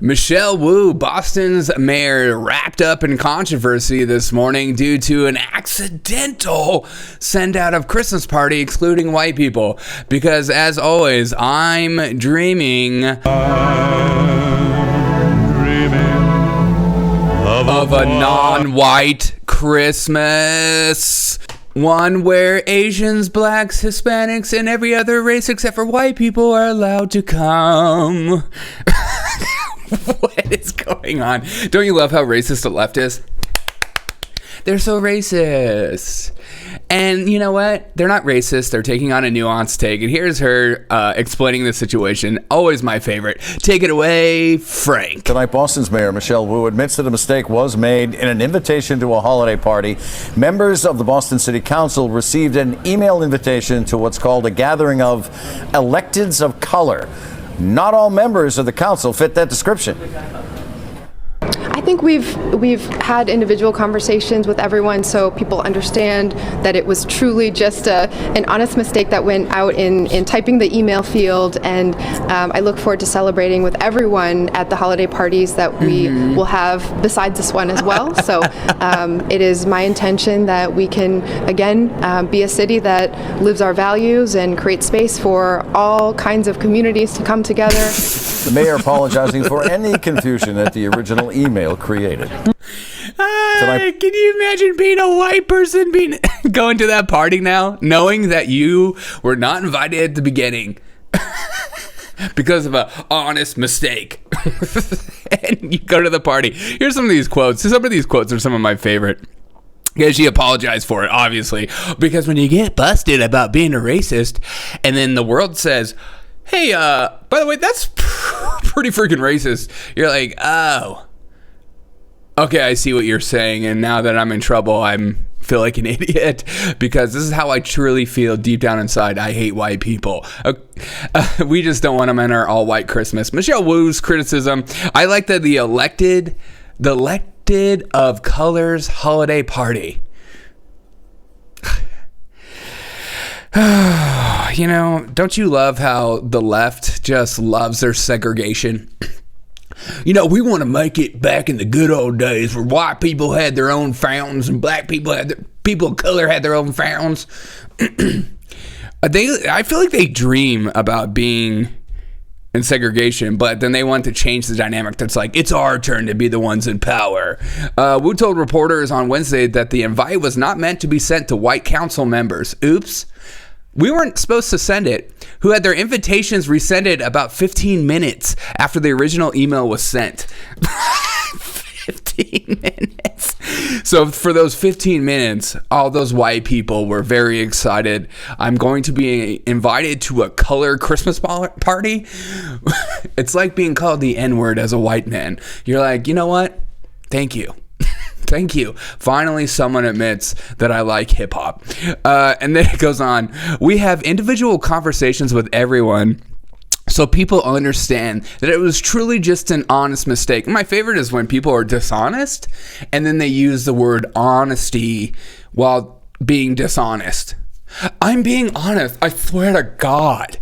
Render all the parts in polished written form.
Michelle Wu, Boston's mayor, wrapped up in controversy this morning due to an accidental send out of Christmas party excluding white people. Because as always, I'm dreaming of a non-white Christmas. One where Asians, blacks, Hispanics, and every other race except for white people are allowed to come. What is going on? Don't you love how racist the left is? They're so racist. And you know what? They're not racist. They're taking on a nuanced take. And here's her explaining the situation. Always my favorite. Take it away, Frank. Tonight, Boston's Mayor Michelle Wu admits that a mistake was made in an invitation to a holiday party. Members of the Boston City Council received an email invitation to what's called a gathering of electeds of color. Not all members of the council fit that description. I think we've had individual conversations with everyone so people understand that it was truly just an honest mistake that went out in typing the email field, and I look forward to celebrating with everyone at the holiday parties that we will have besides this one as well. So it is my intention that we can again be a city that lives our values and create space for all kinds of communities to come together. The mayor apologizing for any confusion that the original email created. Can you imagine being a white person going to that party now, knowing that you were not invited at the beginning because of an honest mistake? And you go to the party. Here's some of these quotes. Some of these quotes are some of my favorite. Yeah, she apologized for it, obviously, because when you get busted about being a racist, and then the world says, hey, by the way, that's pretty freaking racist. You're like, oh, okay, I see what you're saying. And now that I'm in trouble, I feel like an idiot because this is how I truly feel deep down inside. I hate white people. We just don't want them in our all white Christmas. Michelle Wu's criticism. I like that the elected of colors holiday party. You know, don't you love how the left just loves their segregation? You know, we want to make it back in the good old days where white people had their own fountains and black people people of color had their own fountains. I feel like they dream about being in segregation, but then they want to change the dynamic. That's like, it's our turn to be the ones in power. Wu told reporters on Wednesday that the invite was not meant to be sent to white council members. Oops. We weren't supposed to send it, who had their invitations rescinded about 15 minutes after the original email was sent. 15 minutes. So for those 15 minutes, all those white people were very excited. I'm going to be invited to a color Christmas party. It's like being called the N-word as a white man. You're like, you know what? Thank you. Thank you. Finally, someone admits that I like hip hop. And then it goes on. We have individual conversations with everyone so people understand that it was truly just an honest mistake. My favorite is when people are dishonest and then they use the word honesty while being dishonest. I'm being honest. I swear to God,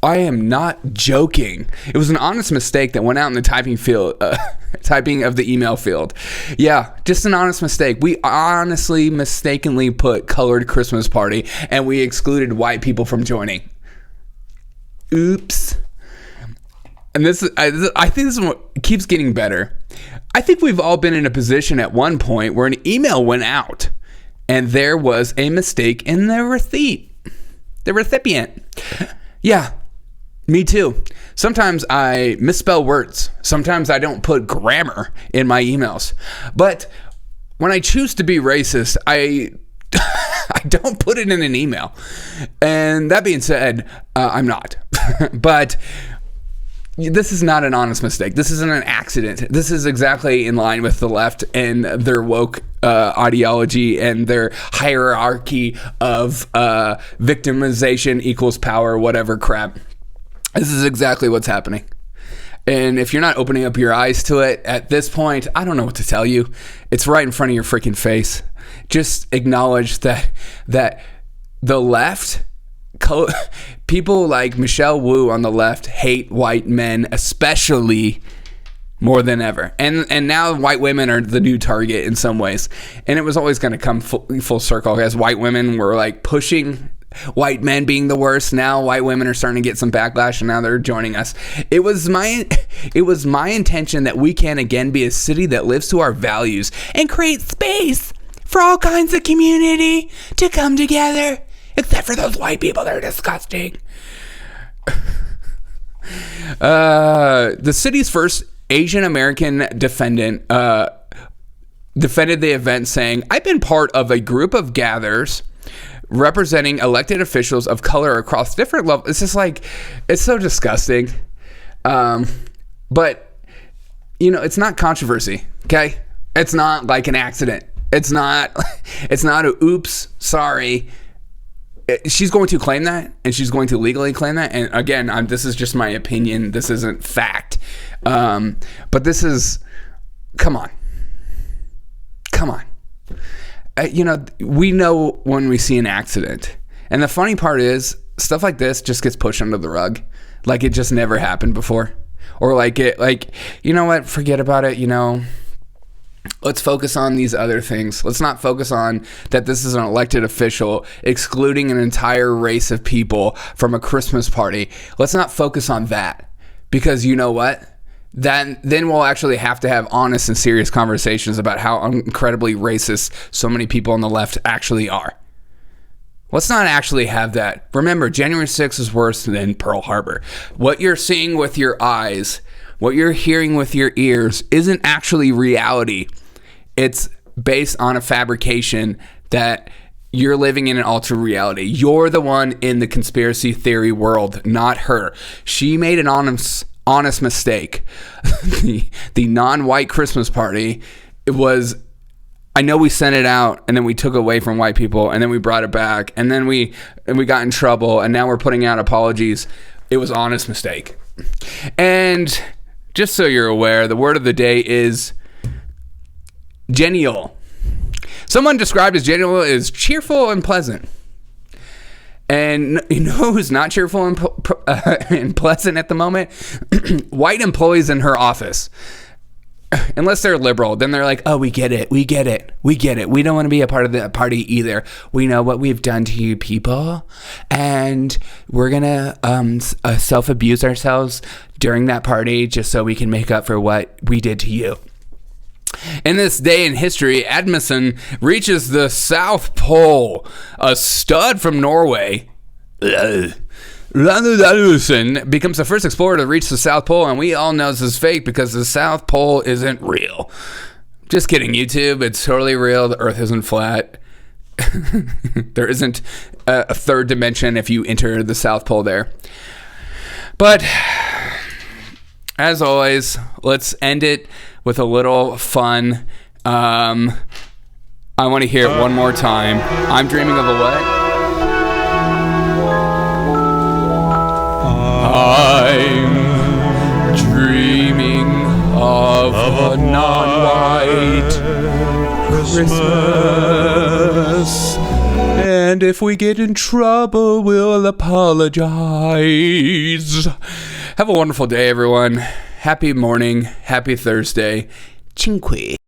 I am not joking. It was an honest mistake that went out in the typing field, typing of the email field. Yeah, just an honest mistake. We honestly mistakenly put colored Christmas party and we excluded white people from joining. Oops. And I think this is what keeps getting better. I think we've all been in a position at one point where an email went out and there was a mistake in the recipient. Yeah, me too. Sometimes I misspell words. Sometimes I don't put grammar in my emails. But when I choose to be racist, I don't put it in an email. And that being said, I'm not. But this is not an honest mistake. This isn't an accident. This is exactly in line with the left and their woke ideology and their hierarchy of victimization equals power, whatever crap. This is exactly what's happening. And if you're not opening up your eyes to it at this point, I don't know what to tell you. It's right in front of your freaking face. Just acknowledge that the left, people like Michelle Wu on the left hate white men, especially more than ever. And now white women are the new target in some ways. And it was always going to come full circle, as white women were like pushing white men being the worst. Now white women are starting to get some backlash, and now they're joining us. It was my intention that we can again be a city that lives to our values and create space for all kinds of community to come together, except for those white people that are disgusting. The city's first Asian American defendant defended the event, saying, "I've been part of a group of gatherers representing elected officials of color across different levels." It's just like, it's so disgusting. But, you know, it's not controversy, okay? It's not like an accident. It's not a oops, sorry. She's going to claim that, and she's going to legally claim that. And again, this is just my opinion. This isn't fact. But this is, come on. You know, we know when we see an accident. And the funny part is, stuff like this just gets pushed under the rug. Like it just never happened before. Or you know what, forget about it, you know. Let's focus on these other things. Let's not focus on that this is an elected official excluding an entire race of people from a Christmas party. Let's not focus on that, because you know what? Then we'll actually have to have honest and serious conversations about how incredibly racist so many people on the left actually are. Let's not actually have that. Remember, January 6th is worse than Pearl Harbor. What you're seeing with your eyes, what you're hearing with your ears, isn't actually reality. It's based on a fabrication that you're living in an alternate reality. You're the one in the conspiracy theory world, not her. She made an honest mistake. The non-white Christmas party, it was, I know we sent it out and then we took it away from white people and then we brought it back and then we got in trouble and now we're putting out apologies. It was an honest mistake. And just so you're aware, the word of the day is genial. Someone described as genial as cheerful and pleasant. And you know who's not cheerful and pleasant at the moment? White employees in her office. Unless they're liberal, then they're like, oh, we get it. We don't want to be a part of that party either. We know what we've done to you people, and we're going to self-abuse ourselves during that party just so we can make up for what we did to you. In this day in history, Edmundson reaches the South Pole. A stud from Norway, Edmundson, becomes the first explorer to reach the South Pole, and we all know this is fake because the South Pole isn't real. Just kidding, YouTube. It's totally real. The Earth isn't flat. There isn't a third dimension if you enter the South Pole there. But as always, let's end it with a little fun. I want to hear it one more time. I'm dreaming of a what? I'm dreaming of a non-white Christmas. And if we get in trouble, we'll apologize. Have a wonderful day, everyone. Happy morning. Happy Thursday. Cinque.